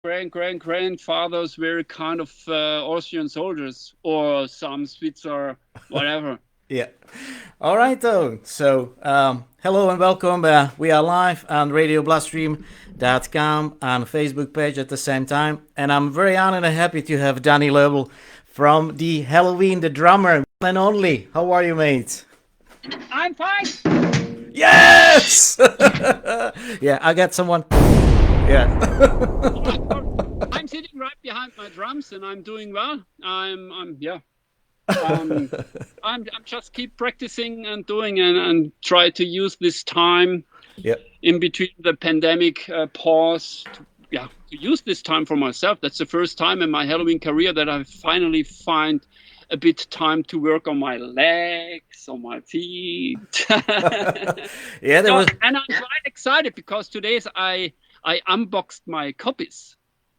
grandfathers were kind of Austrian soldiers or some Swiss or whatever. Yeah. All right, though. So, hello and welcome. We are live on Bloodstream.com and Facebook page at the same time. And I'm very honored and happy to have Dani Loeble from the Helloween, the drummer, one and only. How are you, mate? I'm fine. Yes! Yeah, I got someone. Yeah. I'm sitting right behind my drums and I'm doing well. Um, I'm just keep practicing and doing and try to use this time Yep. in between the pandemic pause to use this time for myself. That's the first time in my Helloween career that I finally find a bit time to work on my legs, on my feet. Yeah, there was. And I'm quite excited because today I unboxed my copies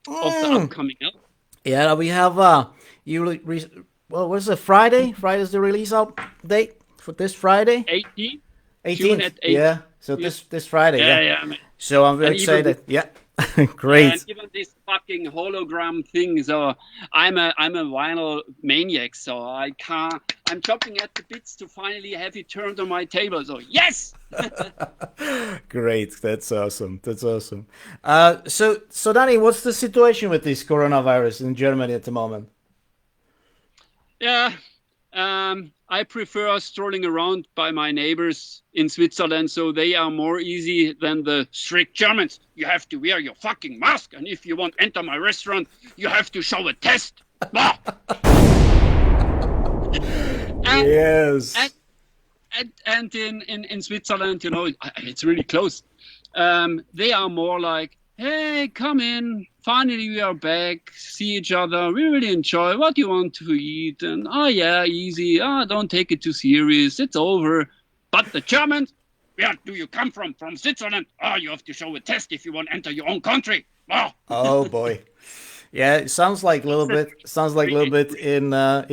of the upcoming album. Yeah, we have well, what's it? Friday? Friday's the release out date for this Friday. 18th, 18th. June at 8th. Yeah. So this Friday. Yeah. Man. So I'm very excited. Yeah. Great. And even this fucking hologram thing. So I'm a vinyl maniac. So I'm chopping at the bits to finally have it turned on my table. So yes. Great. That's awesome. So Dani, what's the situation with this coronavirus in Germany at the moment? Yeah. I prefer strolling around by my neighbors in Switzerland, so they are more easy than the strict Germans. You have to wear your fucking mask, and if you want to enter my restaurant, you have to show a test. Yes. And in Switzerland, it's really close. They are more like, hey, come in. Finally, we are back. See each other. We really enjoy. What do you want to eat? And yeah, easy. Don't take it too serious. It's over. But the Germans, where do you come from? From Switzerland? You have to show a test if you want to enter your own country. Oh boy. Yeah, it sounds like a little bit. Sounds like a little bit in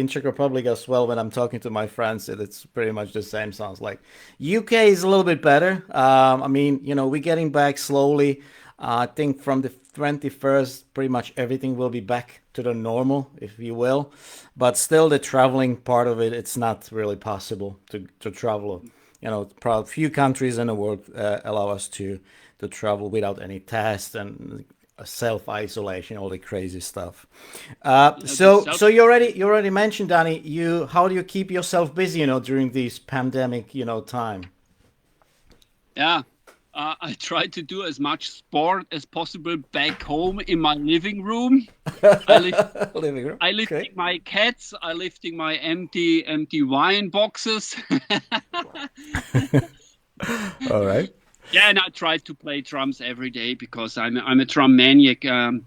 Czech Republic as well. When I'm talking to my friends, it's pretty much the same. Sounds like UK is a little bit better. I mean, we're getting back slowly. I think from the 21st, pretty much everything will be back to the normal, if you will. But still, the traveling part of it, it's not really possible to travel. Probably few countries in the world allow us to travel without any tests and self-isolation, all the crazy stuff. So you already mentioned, Dani, how do you keep yourself busy, during this pandemic, time? Yeah. I try to do as much sport as possible back home in my living room. Living room. I lifting my cats. I lifting my empty wine boxes. All right. Yeah, and I try to play drums every day because I'm a drum maniac. A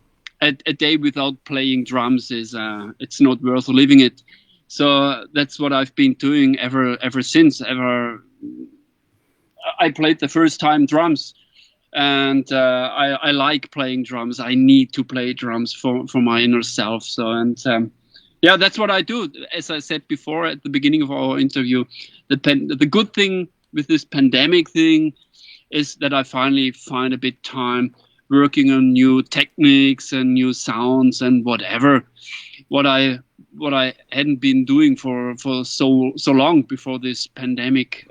day without playing drums is it's not worth living it. So that's what I've been doing ever since. I played the first time drums, and I like playing drums. I need to play drums for my inner self. So that's what I do. As I said before at the beginning of our interview, the good thing with this pandemic thing is that I finally find a bit time working on new techniques and new sounds and whatever. What I hadn't been doing for so long before this pandemic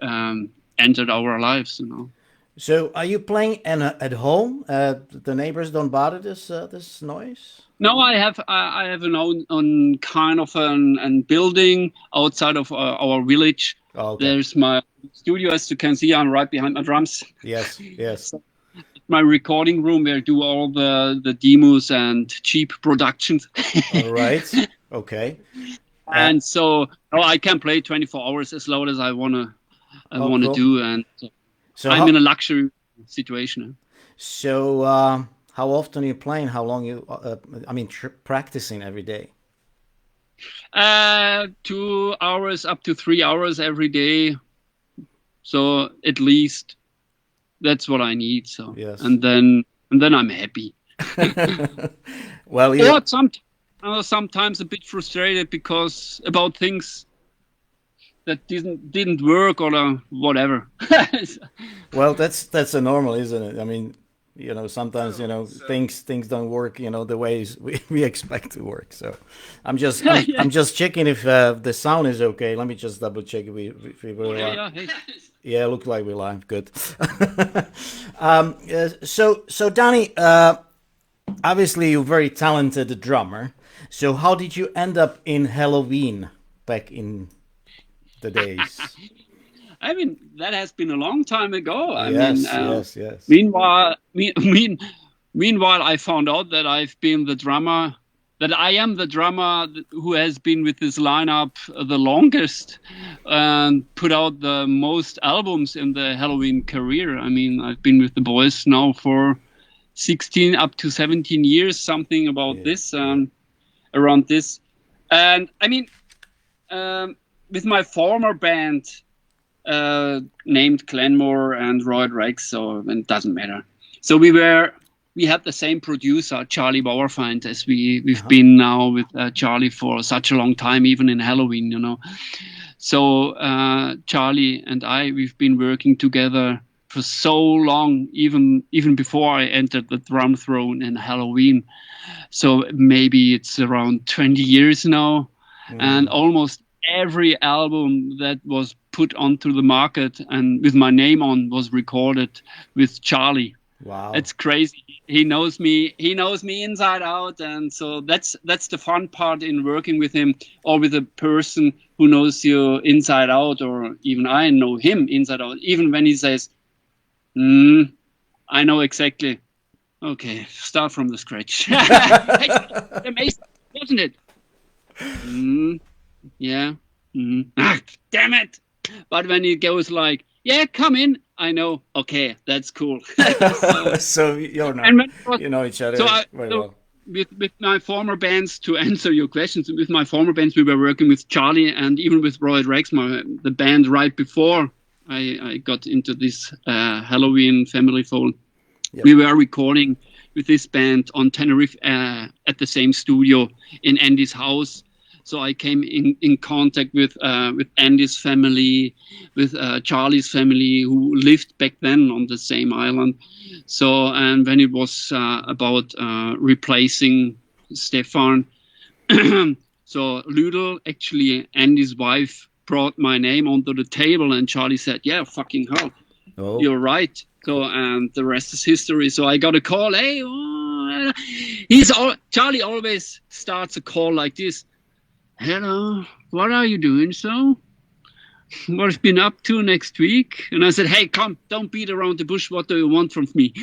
entered our lives, So, are you playing at home? The neighbors don't bother this noise? No, I have an own kind of an building outside of our village. Oh, okay. There's my studio, as you can see. I'm right behind my drums. Yes. My recording room where I do all the demos and cheap productions. All right. Okay. And so I can play 24 hours as loud as I wanna cool. do, and so I'm in a luxury situation. So how often are you playing? How long you? Practicing every day. 2 hours up to 3 hours every day. So at least that's what I need. So yes. and then I'm happy. Well, or sometimes a bit frustrated because about things that didn't work or whatever. Well, that's a normal, isn't it? I mean, sometimes things don't work the ways we expect to work. So I'm just checking if the sound is okay. Let me just double check if we were live. Yeah, looks like we're live. Good. So Dani, obviously you're a very talented drummer. So how did you end up in Helloween back in the days? I mean, that has been a long time ago. Yes. Meanwhile, I found out that I am the drummer who has been with this lineup the longest and put out the most albums in the Helloween career. I mean, I've been with the boys now for 16 up to 17 years, something about this, around this. And I mean, with my former band, named Glenmore and Royd Rex, so it doesn't matter. So we had the same producer, Charlie Bauerfeind, as we've been now with Charlie for such a long time, even in Helloween, So Charlie and we've been working together for so long, even before I entered the drum throne in Helloween. So maybe it's around 20 years now, and almost every album that was put onto the market and with my name on was recorded with Charlie. Wow, it's crazy. He knows me inside out, and so that's the fun part in working with him, or with a person who knows you inside out, or even I know him inside out. Even when he says, I know exactly. Okay, start from the scratch. Amazing, wasn't it? Yeah. Damn it. But when he goes like, yeah, come in, I know, okay, that's cool. So you know each other very well. With my former bands, to answer your questions, with my former bands, we were working with Charlie and even with Royd Rex, the band right before I got into this Helloween family fold. Yep. We were recording with this band on Tenerife at the same studio in Andi's house. So I came in contact with Andi's family, with Charlie's family, who lived back then on the same island. So, and when it was about replacing Stefan, so Loeble, actually Andi's wife, brought my name onto the table, and Charlie said, yeah, fucking hell, you're right. So, and the rest is history. So I got a call. Hey, Charlie always starts a call like this. Hello, what are you doing, so? What have you been up to next week? And I said, hey, come, don't beat around the bush. What do you want from me?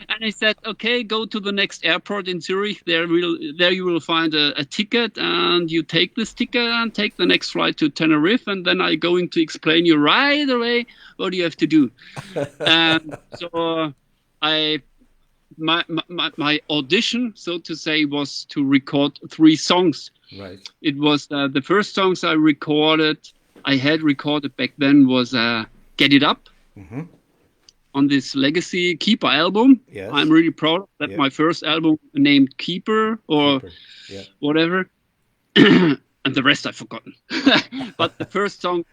And he said, okay, go to the next airport in Zurich. There you will find a ticket, and you take this ticket and take the next flight to Tenerife. And then I'm going to explain you right away what you have to do. And so my audition, so to say, was to record 3 songs. Right. It was the first songs I had recorded back then was Get It Up on this Legacy Keeper album. Yes. I'm really proud that my first album named Keeper or whatever. And the rest I've forgotten. But the first song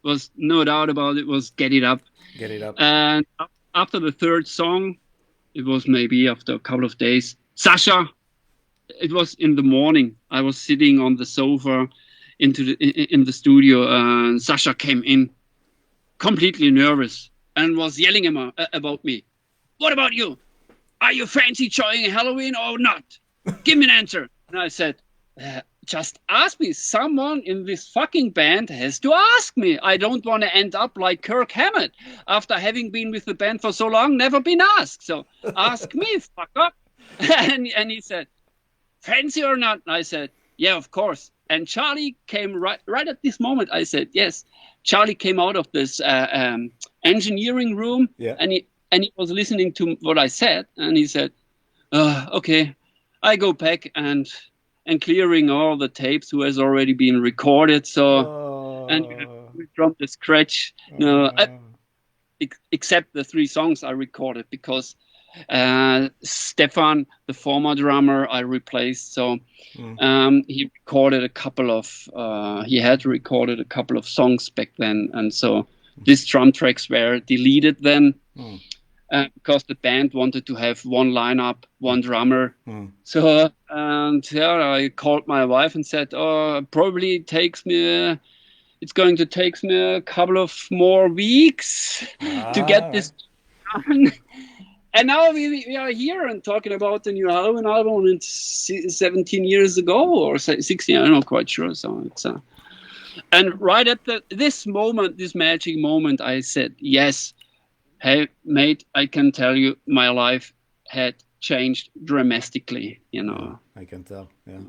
was no doubt about it, was Get It Up. Get It Up. And after the third song, it was maybe after a couple of days, Sascha. It was in the morning. I was sitting on the sofa in the studio, and Sascha came in, completely nervous, and was yelling about me. What about you? Are you fancy joining Helloween or not? Give me an answer. And I said, just ask me. Someone in this fucking band has to ask me. I don't want to end up like Kirk Hammett after having been with the band for so long, never been asked. So ask me, fuck up. And he said, fancy or not? And I said, yeah, of course. And Charlie came right at this moment. I said, yes. Charlie came out of this engineering room, and he was listening to what I said, and he said, okay, I go back and clearing all the tapes who has already been recorded. So and we from the scratch, except the 3 songs I recorded, because Stefan, the former drummer, I replaced. So he recorded a couple of he had recorded a couple of songs back then, and so these drum tracks were deleted then. because the band wanted to have one lineup, one drummer. So and yeah, I called my wife and said, "Oh, probably it's going to take me a couple of more weeks to get this done." And now we are here and talking about the new Helloween album. It's 17 years ago or 16. I'm not quite sure. So it's and right at this moment, this magic moment, I said, yes, hey mate, I can tell you, my life had changed dramatically. You know, I can tell. Yeah,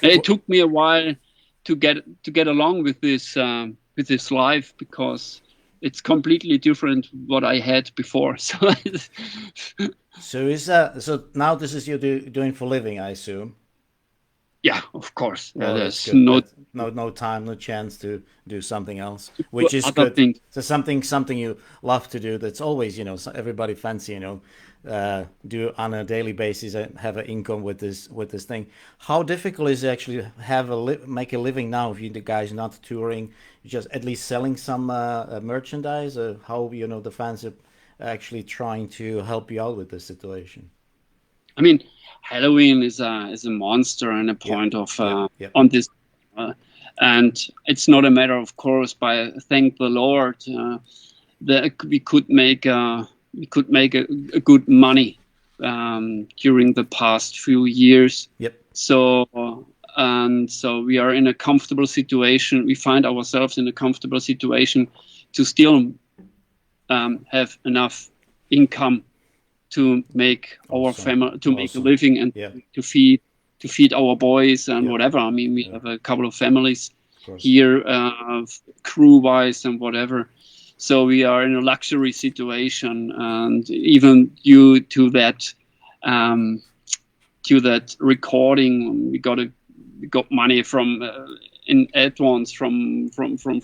it took me a while to get along with this life, because it's completely different what I had before. So so now this is you doing for living, I assume. Yeah, of course. Oh, there's no time, no chance to do something else, which is good. Things. So something you love to do. That's always, everybody fancy, do on a daily basis and have an income with this thing. How difficult is it actually make a living now if you the guys not touring, just at least selling some merchandise? Or how the fans are actually trying to help you out with this situation? I mean, Helloween is a monster and a point of on this, and it's not a matter, of course, by thank the Lord that we could make a good money during the past few years. Yep. So we are in a comfortable situation. We find ourselves in a comfortable situation to still have enough income to make our family, to make a living, and to feed our boys and whatever. I mean, we have a couple of families here, crew-wise and whatever. So we are in a luxury situation, and even due to that recording, we got money from in advance from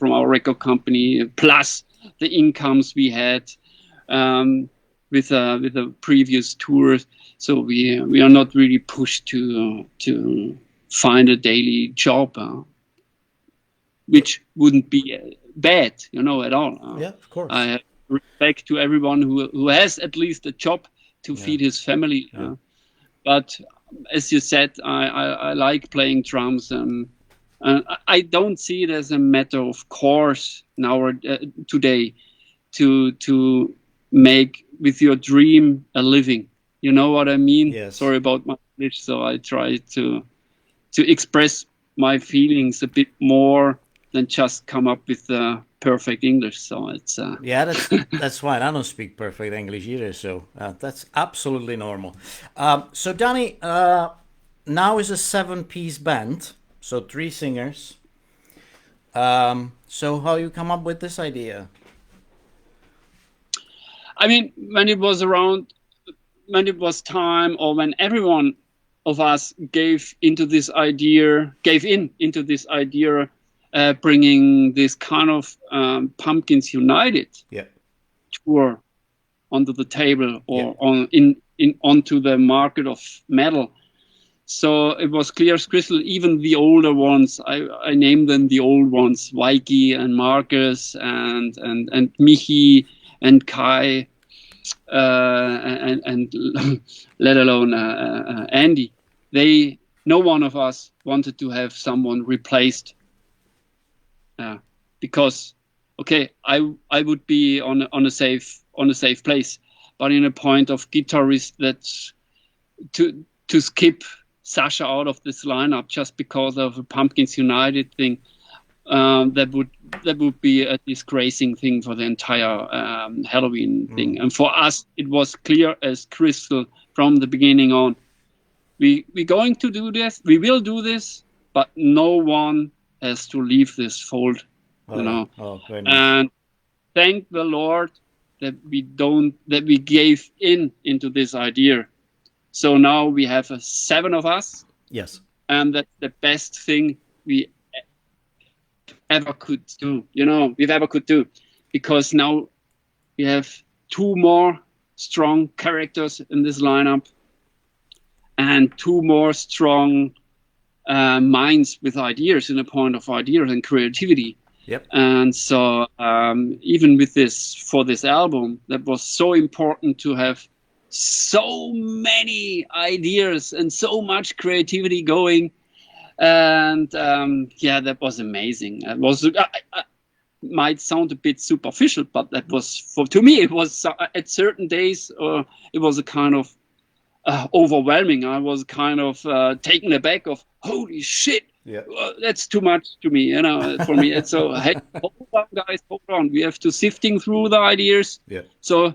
our record company, plus the incomes we had. With the previous tours, so we are not really pushed to find a daily job, which wouldn't be bad, at all. Yeah, of course. I have respect to everyone who has at least a job to feed his family. But as you said, I like playing drums, and I don't see it as a matter of course now today to make with your dream a living. You know what I mean? Yes. Sorry about my English, so I try to express my feelings a bit more than just come up with the perfect English. So it's that's fine. I don't speak perfect English either, so that's absolutely normal. So Dani, now is a 7-piece band, so 3 singers. So how you come up with this idea? I mean, when it was time, or when everyone of us gave in into this idea, bringing this kind of Pumpkins United tour onto the table, or onto the market of metal. So it was clear as crystal. Even the older ones, I named them the old ones, Weikath and Markus and Michi and Kai, and let alone Andi. No one of us wanted to have someone replaced, because I would be on a safe place, but in a point of guitarist that's to skip Sascha out of this lineup just because of a Pumpkins United thing. That would be a disgracing thing for the entire Helloween thing. And for us, it was clear as crystal from the beginning on. We're going to do this. We will do this, but no one has to leave this fold. Very nice. And thank the Lord that we gave into this idea. So now we have 7 of us. Yes. And that's the best thing we ever could do, because now we have 2 more strong characters in this lineup, and 2 more strong minds with ideas, in a point of ideas and creativity. Yep. And so even with for this album, that was so important to have so many ideas and so much creativity going. And yeah, that was amazing. It was might sound a bit superficial, but that was to me, it was at certain days, it was a kind of overwhelming. I was kind of taken aback of, holy shit, Yeah. that's too much to me, for me. It's so, hey, hold on, guys, hold on. We have to sifting through the ideas. Yeah. So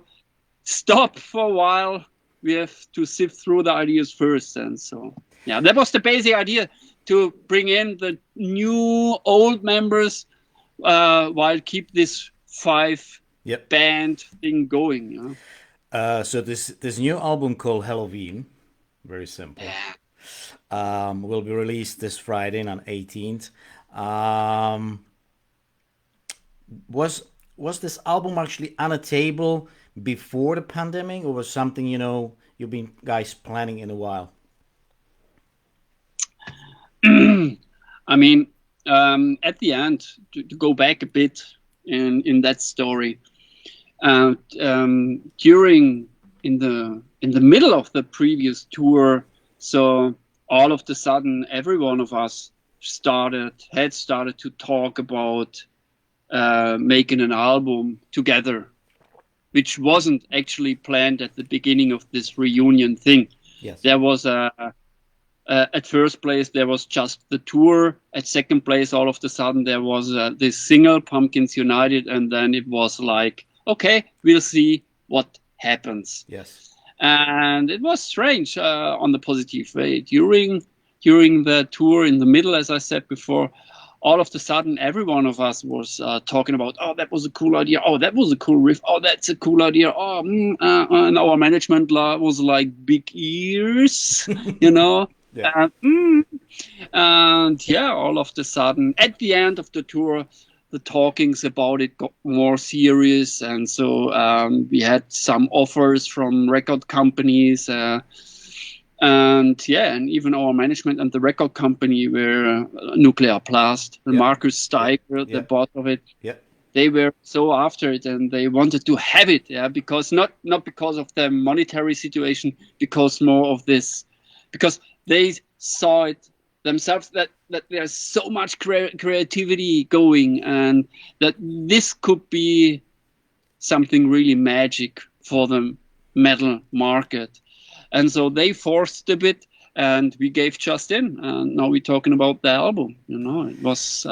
stop for a while. We have to sift through the ideas first. And so, yeah, that was the basic idea, to bring in the new old members while keep this 5 Yep. band thing going. So this new album called Helloween, very simple, will be released this Friday on 18th. Was this album actually on a table before the pandemic, or was something you've been guys planning in a while? I mean, at the end, to go back a bit in that story, during in the middle of the previous tour, so all of a sudden, every one of us had started to talk about making an album together, which wasn't actually planned at the beginning of this reunion thing. Yes. There was at first place, there was just the tour. At second place, all of a sudden, there was this single, Pumpkins United, and then it was like, okay, we'll see what happens. Yes. And it was strange on the positive way. During the tour, in the middle, as I said before, all of a sudden, every one of us was talking about, oh, that was a cool idea. Oh, that was a cool riff. Oh, that's a cool idea. Oh, and our management was like big ears, Yeah. And yeah, all of a sudden, at the end of the tour, the talkings about it got more serious. And so we had some offers from record companies. And yeah, and even our management and the record company were Nuclear Blast, the Markus Steiger, the boss of it. Yeah. They were so after it, and they wanted to have it, because not because of the monetary situation, because more of this, because they saw it themselves that there's so much creativity going, and that this could be something really magic for the metal market. And so they forced a bit, and we gave just in. And now we're talking about the album. It was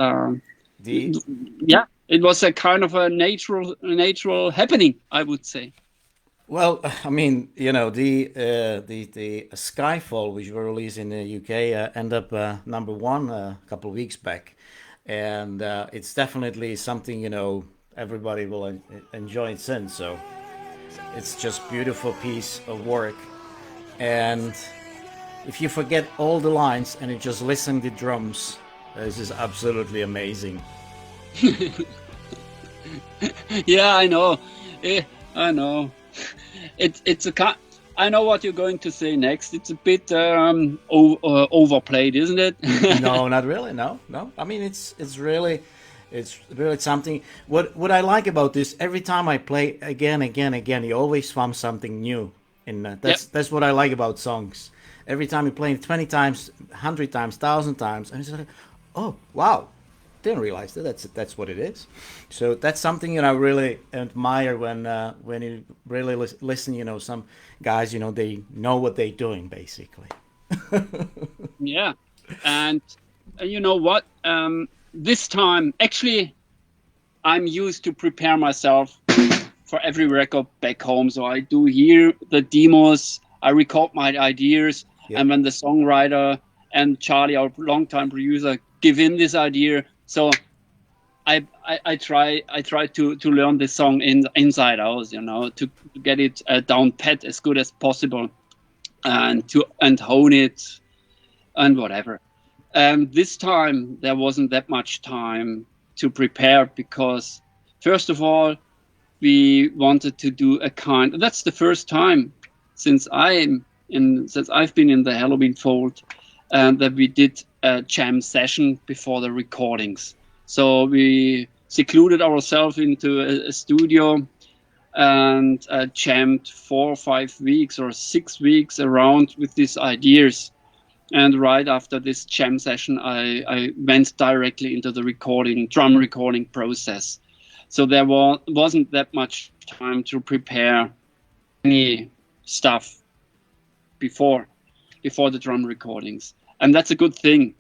it was a kind of a natural happening, I would say. Well, I mean, the Skyfall, which were released in the UK, ended up #1 a couple of weeks back, and it's definitely something everybody will enjoy it since. So it's just beautiful piece of work. And if you forget all the lines and you just listen to the drums, this is absolutely amazing. Yeah, I know. I know. It's I know what you're going to say next. It's a bit overplayed, isn't it? No, not really. No. I mean, it's really something. What I like about this, every time I play again, you always find something new. And that's what I like about songs. Every time you play it 20 times, 100 times, 1,000 times, and it's like, oh wow, didn't realize that's what it is. So that's something I really admire when you really listen. Some guys, they know what they're doing basically. Yeah, and you know what? This time, actually, I'm used to prepare myself for every record back home. So I do hear the demos, I record my ideas, and when the songwriter and Charlie, our longtime producer, give in this idea, so I try to learn this song inside out, to get it down pat as good as possible, and hone it and whatever. This time there wasn't that much time to prepare, because first of all, we wanted to do that's the first time since I've been in the Helloween fold, that we did a jam session before the recordings. So we secluded ourselves into a studio and jammed 4 or 5 weeks or 6 weeks around with these ideas. And right after this jam session, I went directly into the drum recording process. So there wasn't that much time to prepare any stuff before the drum recordings. And that's a good thing,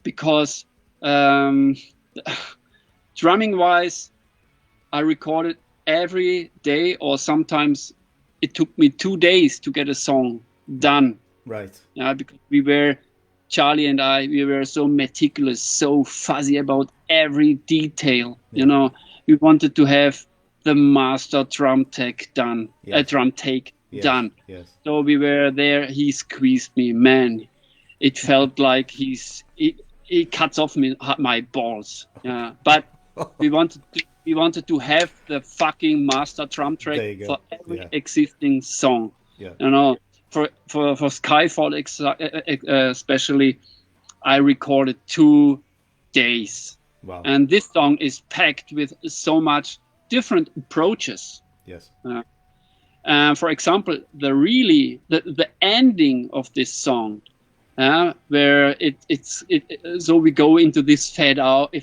because drumming wise, I recorded every day, or sometimes it took me 2 days to get a song done. Right. Yeah, because Charlie and I, we were so meticulous, so fuzzy about every detail. Yeah. You know, we wanted to have the master drum take done, yes. Drum take yes. done. Yes. So we were there. He squeezed me, man. It felt like he cuts off my balls. Yeah, but we wanted to have the fucking master drum track for every existing song. Yeah. You know. For Skyfall especially, I recorded 2 days. Wow. And this song is packed with so much different approaches. Yes. For example, the ending of this song, where so we go into this fade out,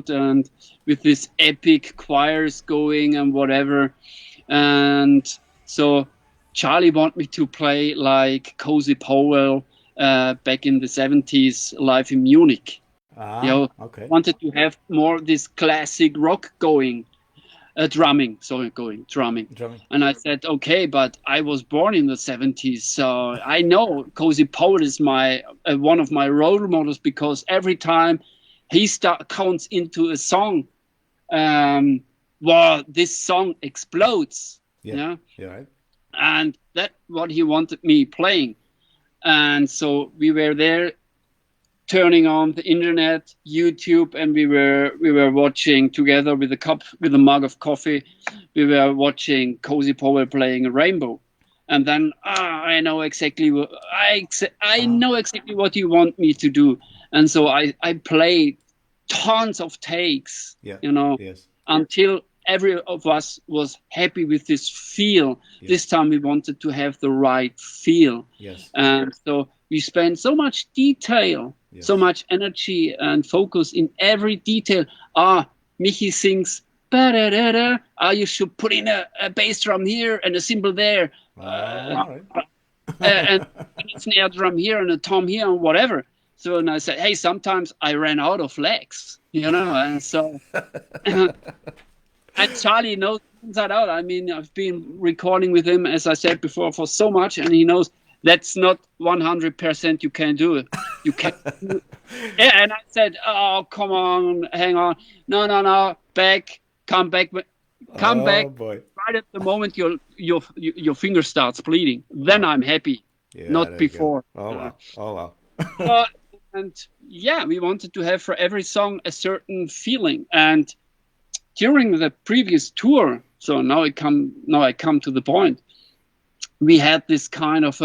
and with this epic choirs going and whatever, and so Charlie wanted me to play like Cozy Powell back in the 70s live in Munich. Okay. Wanted to have more this classic rock going, drumming. And I said, okay, but I was born in the 70s, so I know Cozy Powell is one of my role models, because every time he counts into a song, this song explodes. Yeah. Right. And that's what he wanted me playing. And so we were there turning on the internet, YouTube, and we were watching together with a mug of coffee. We were watching Cozy Powell playing a Rainbow. And then I know exactly what you want me to do. And so I played tons of takes, until every of us was happy with this feel. Yes. This time we wanted to have the right feel. Yes. And so we spent so much detail, so much energy and focus in every detail. Michi sings, ba-da-da-da. You should put in a bass drum here and a cymbal there. And a snare drum here and a tom here and whatever. So and I said, hey, sometimes I ran out of legs, and so... And Charlie knows inside out. I mean, I've been recording with him, as I said before, for so much, and he knows that's not 100% you can do it. You can. And I said, oh, come on, hang on. No, come back. Boy. Right at the moment your finger starts bleeding. Then I'm happy, not before. Oh, wow. And we wanted to have for every song a certain feeling. And during the previous tour, so now I come to the point, we had this kind of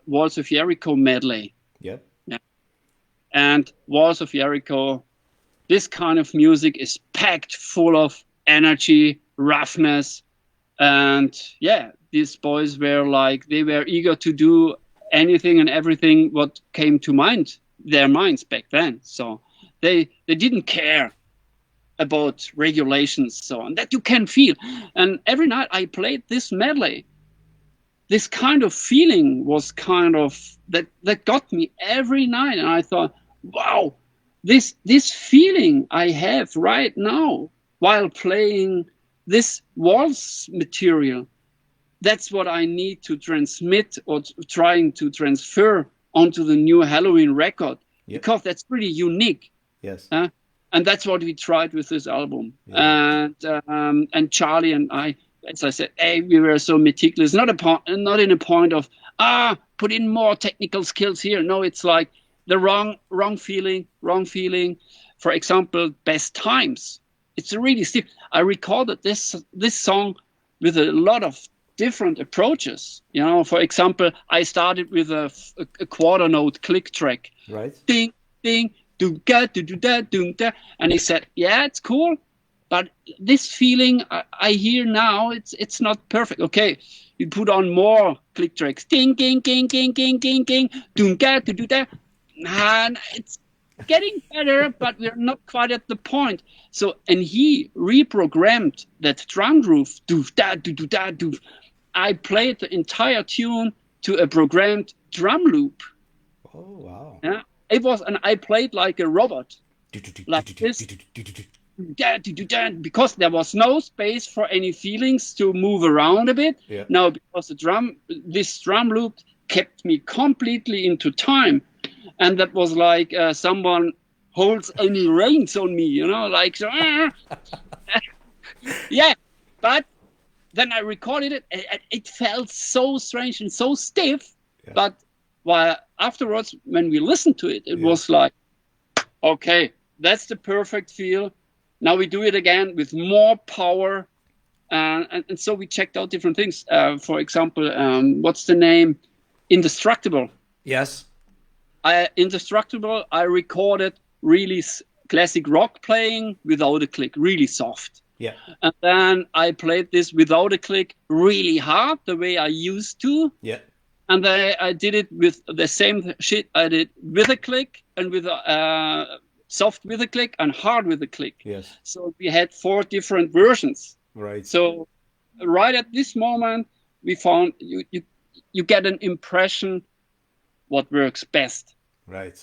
Walls of Jericho medley. Yeah. And Walls of Jericho, this kind of music is packed full of energy, roughness, and these boys were they were eager to do anything and everything what came to their minds back then. So they didn't care about regulations, so on, that you can feel. And every night I played this medley. This kind of feeling was kind of that got me every night, and I thought, wow, this feeling I have right now while playing this waltz material, that's what I need to transmit or trying to transfer onto the new Helloween record, because that's pretty unique. Yes. And that's what we tried with this album. Yeah. And Charlie and I, as I said, we were so meticulous. Not in a point of put in more technical skills here. No, it's like the wrong feeling. For example, Best Times. It's really stiff. I recorded this song with a lot of different approaches. For example, I started with a quarter note click track. Right. Ding, ding. And he said, it's cool, But this feeling I hear now, it's not perfect. Okay, you put on more click tracks, ding, ding, ding, ding, ding, ding, ding, doom, ga, do that, and it's getting better, but we're not quite at the point. So, and he reprogrammed that drum groove, do da, do da, do. I played the entire tune to a programmed drum loop. Oh wow! Yeah, it was, and I played like a robot, like this. Because there was no space for any feelings to move around a bit. Yeah. No, because this drum loop kept me completely into time, and that was like someone holds any reins on me, you know, like so, yeah. But then I recorded it, and it felt so strange and so stiff. Yeah. But while afterwards, when we listened to it, it was like, okay, that's the perfect feel. Now we do it again with more power. And so we checked out different things. For example, what's the name? Indestructible. Yes. Indestructible, I recorded really classic rock playing without a click, really soft. Yeah. And then I played this without a click really hard, the way I used to. Yeah. And then I did it with the same shit I did with a click and with soft with a click and hard with a click. Yes. So we had 4 different versions. Right. So right at this moment, we found you get an impression what works best. Right.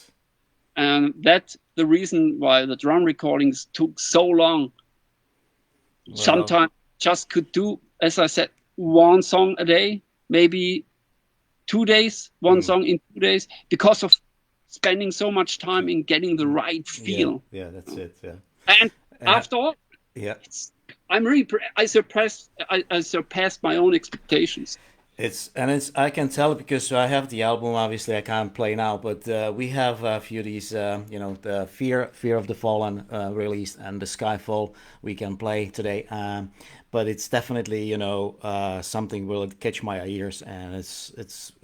And that's the reason why the drum recordings took so long. Wow. Sometimes just could do, as I said, 1 song a day, maybe 2 days, 1 song in 2 days, because of spending so much time in getting the right feel. Yeah, that's it. Yeah. And after all, I surpassed my own expectations. I can tell because I have the album. Obviously, I can't play now, but we have a few of these. The Fear of the Fallen released and the Skyfall we can play today. But it's definitely something will catch my ears, and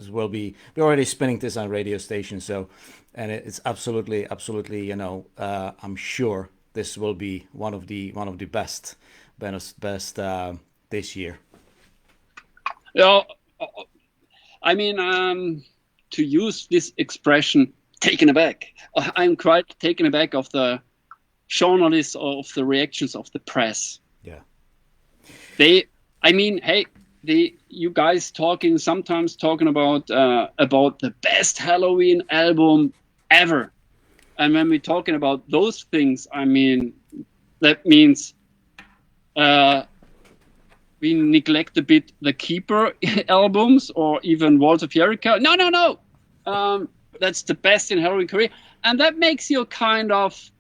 we're already spinning this on radio stations. So, and it's absolutely I'm sure this will be one of the best this year. Yeah. I mean, to use this expression, taken aback. I'm quite taken aback of the journalists, of the reactions of the press. Yeah. You guys sometimes talking about the best Helloween album ever. And when we're talking about those things, I mean, that means we neglect a bit the Keeper albums or even Walls of Jericho. No. That's the best in Helloween career. And that makes you kind of,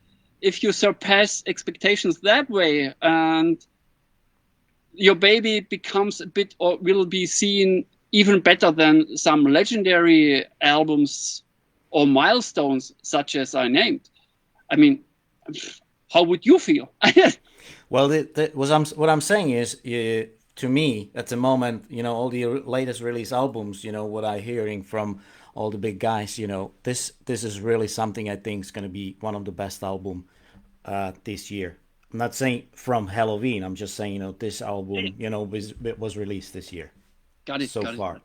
if you surpass expectations that way, and your baby becomes a bit, or will be seen even better than some legendary albums or milestones, such as I named. I mean, how would you feel? Well, what I'm saying is, to me, at the moment, all the latest release albums, what I'm hearing from all the big guys, this is really something I think is going to be one of the best album this year. I'm not saying from Helloween. I'm just saying, this album, was released this year. Got it. So far.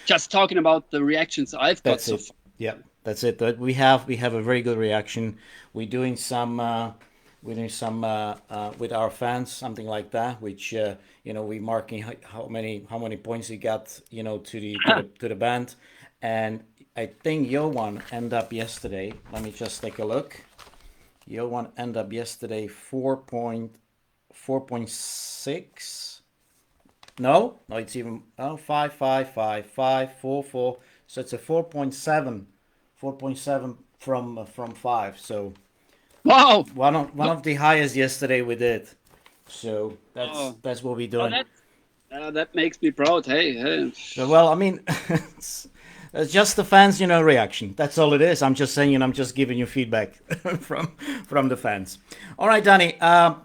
Just talking about the reactions I've got so far. Yeah, that's it. But we have a very good reaction. We're doing some with our fans, something like that, which we marking how many points he got, to the band, and I think Johan ended up yesterday. Let me just take a look. Johan ended up yesterday 4.6. No, it's even 5, 4. So it's a 4.7 from 5. So. Wow! One of the highest yesterday we did, so that's what we're doing. That makes me proud. Hey. So, well, I mean, it's just the fans, reaction. That's all it is. I'm just saying, I'm just giving you feedback from the fans. All right, Dani.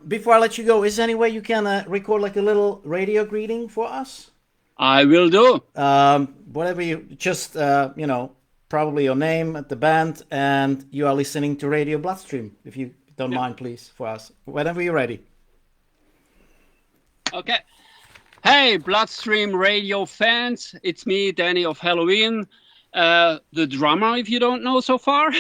Before I let you go, is there any way you can record like a little radio greeting for us? I will do. Whatever you just probably your name at the band, and you are listening to Radio Bloodstream. If you don't mind, please, for us, whenever you're ready. Okay. Hey, Bloodstream Radio fans. It's me, Dani of Helloween. The drummer, if you don't know so far.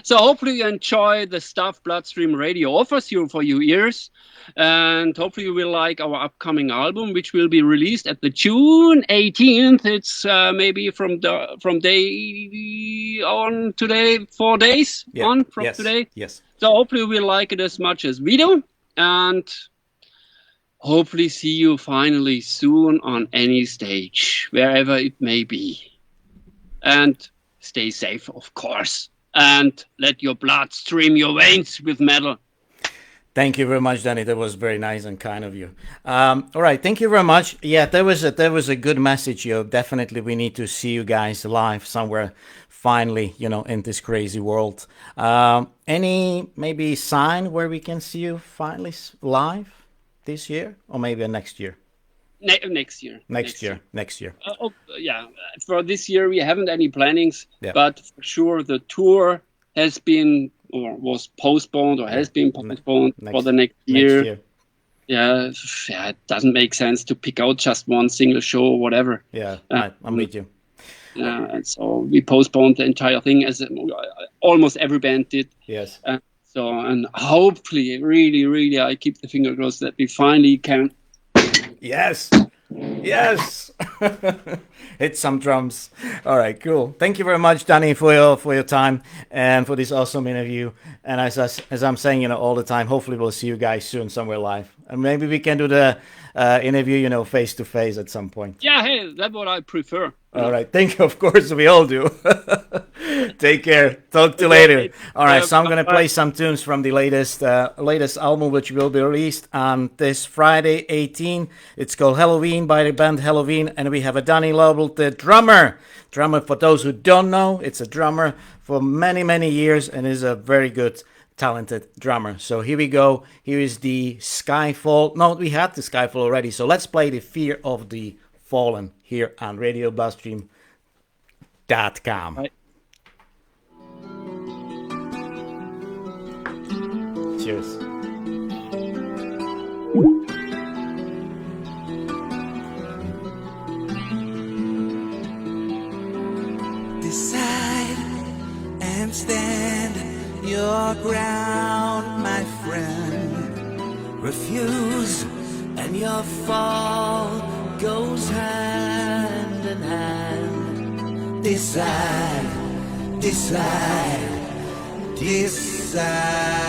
So hopefully you enjoy the stuff Bloodstream Radio offers you for your ears. And hopefully you will like our upcoming album, which will be released at the June 18th. It's maybe from day on today, 4 days on from today. Yes. So hopefully you will like it as much as we do. And hopefully see you finally soon on any stage, wherever it may be. And stay safe, of course. And let your blood stream your veins with metal. Thank you very much, Dani. That was very nice and kind of you. All right, thank you very much. Yeah, there was a good message, yo. Definitely, we need to see you guys live somewhere. Finally, in this crazy world. Any maybe sign where we can see you finally live this year, or maybe next year? Next year. Next year. Yeah, for this year we haven't any plannings, but for sure the tour has been or was postponed or has been postponed for the next year. Yeah, it doesn't make sense to pick out just one single show or whatever. Yeah, I'm with you. And so we postponed the entire thing, as almost every band did. Yes. And hopefully, really, really, I keep the finger crossed that we finally can. Yes. Hit some drums. All right, cool. Thank you very much, Dani, for your time and for this awesome interview. And as I'm saying, all the time, hopefully we'll see you guys soon somewhere live. And maybe we can do the interview, face to face at some point. Yeah, hey, that's what I prefer. All right, thank you. Of course, we all do. Take care. Talk to you later. All right, so I'm gonna play some tunes from the latest album, which will be released on this Friday, 18. It's called Helloween by the band Helloween, and we have a Dani Loeble, the drummer. Drummer, for those who don't know, it's a drummer for many, many years, and is a very good, talented drummer. So here we go. Here is the Skyfall. No, we had the Skyfall already. So let's play the Fear of the Fallen here on RadioBloodstream.com. Right. Cheers. Decide and stand your ground, my friend. Refuse and your fall goes hand in hand. Decide, decide, decide.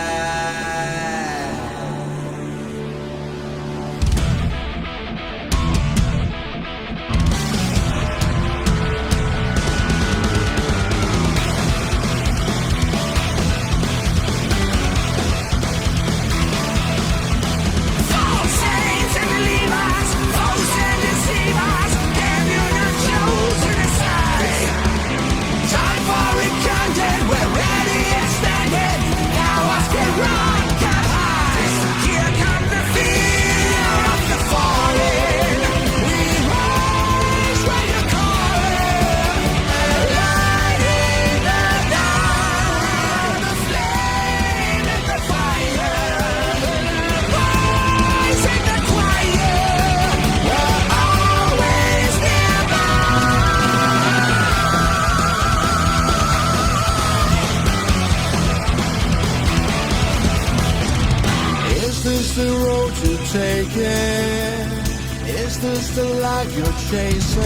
Is this the life you're chasing?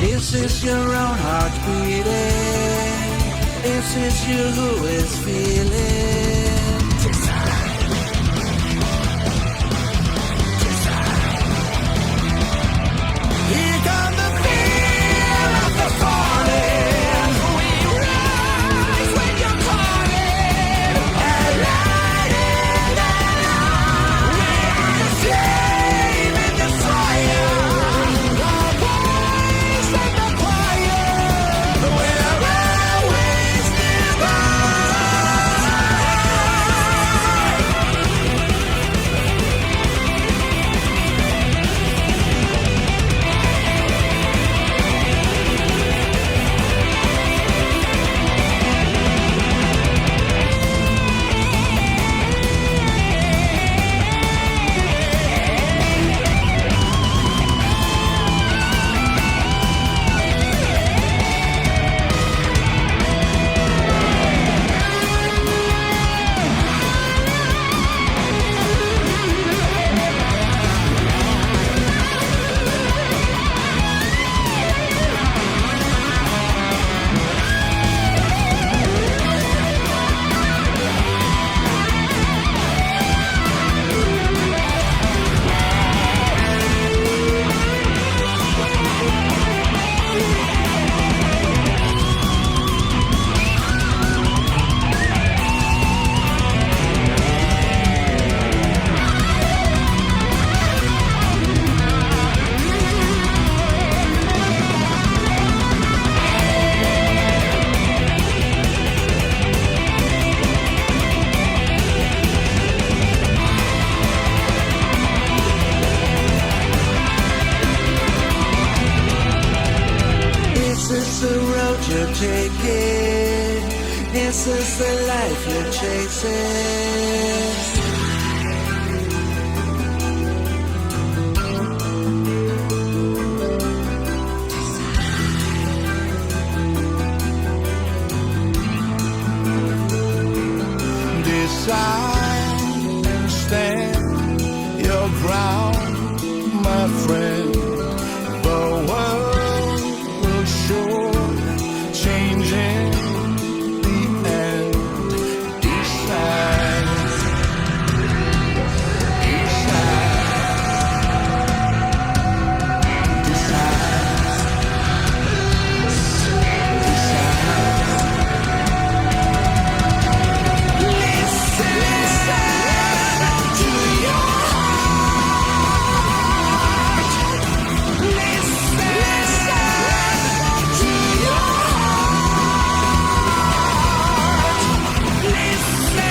Is this your own heart beating? Is this you who is feeling? Here comes the fear of the falling. We rise when you're calling. And light in the light. We are the flame in the fire. The voice and the choir. We're always nearby. road you're taking? Is this the life you're chasing? Decide and stand your ground, my friend. The world will sure change in the end. Decide, decide, decide, decide. Listen to your heart. Listen to your heart. Listen.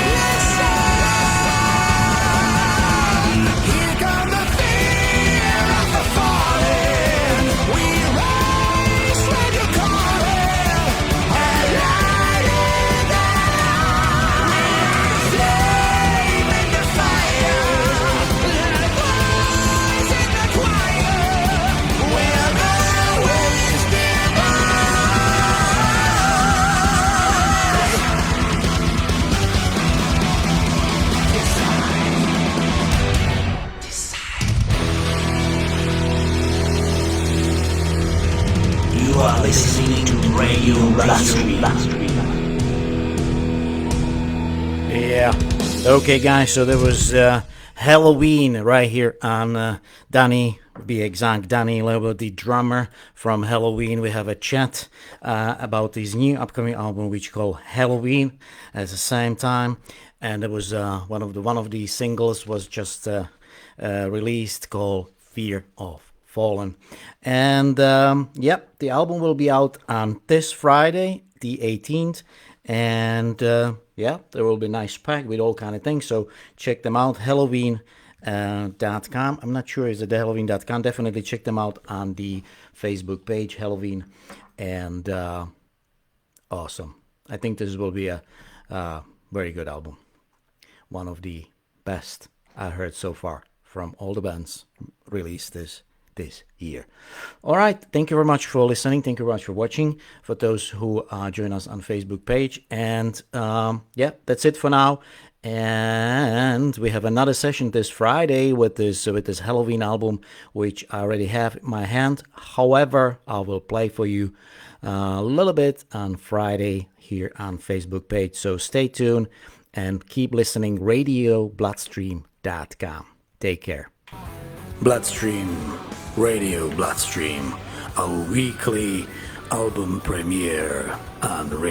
Here comes the fear of the falling. We rise when you're calling. And light it down. Flame in the fire. Let it rise in the choir. We'll always be You are listening to Radio Bloodstream. Yeah. Okay, guys. So there was Helloween right here on Dani, to be exact, Dani Loeble, the drummer from Helloween. We have a chat about his new upcoming album, which called Helloween, at the same time. And it was one of the singles was just released called Fear of Fallen. And yep, the album will be out on this Friday, the 18th. And yeah, there will be a nice pack with all kind of things. So check them out, Helloween.com. I'm not sure is it Helloween.com. Definitely check them out on the Facebook page, Helloween. And awesome. I think this will be a very good album. One of the best I heard so far from all the bands released this year. All right, thank you very much for listening. Thank you very much for watching. For those who join us on Facebook page, and yeah, that's it for now. And we have another session this Friday with this Helloween album, which I already have in my hand. However, I will play for you a little bit on Friday here on Facebook page. So stay tuned and keep listening. RadioBloodstream.com. Take care. Bloodstream, Radio Bloodstream, a weekly album premiere on